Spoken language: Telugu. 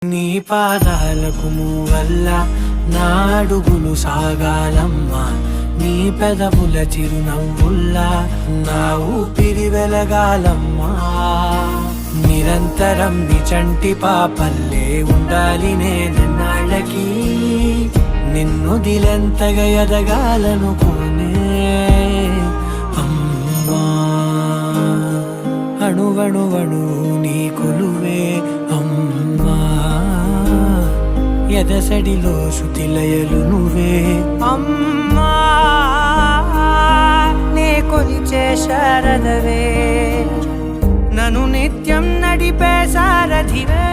నీ పాదాలకు మూవల్ల నా అడుగులు సాగాలమ్మా, నీ పెదవుల చిరునవ్వుల్లా నా ఊపిరి వెలగాలమ్మా. నిరంతరం నీ చంటి పాపల్లే ఉండాలి నేనన్నాళ్ళకి, నిన్ను దిలెంతగా ఎదగాలనుకోనే అమ్మా. అణువణువణు నీ కొలువే అమ్మా, ఎదసడిలో శృతిలయలు నువ్వే అమ్మా. నే కొలిచే శారదవే, నన్ను నిత్యం నడిపే సారథివే.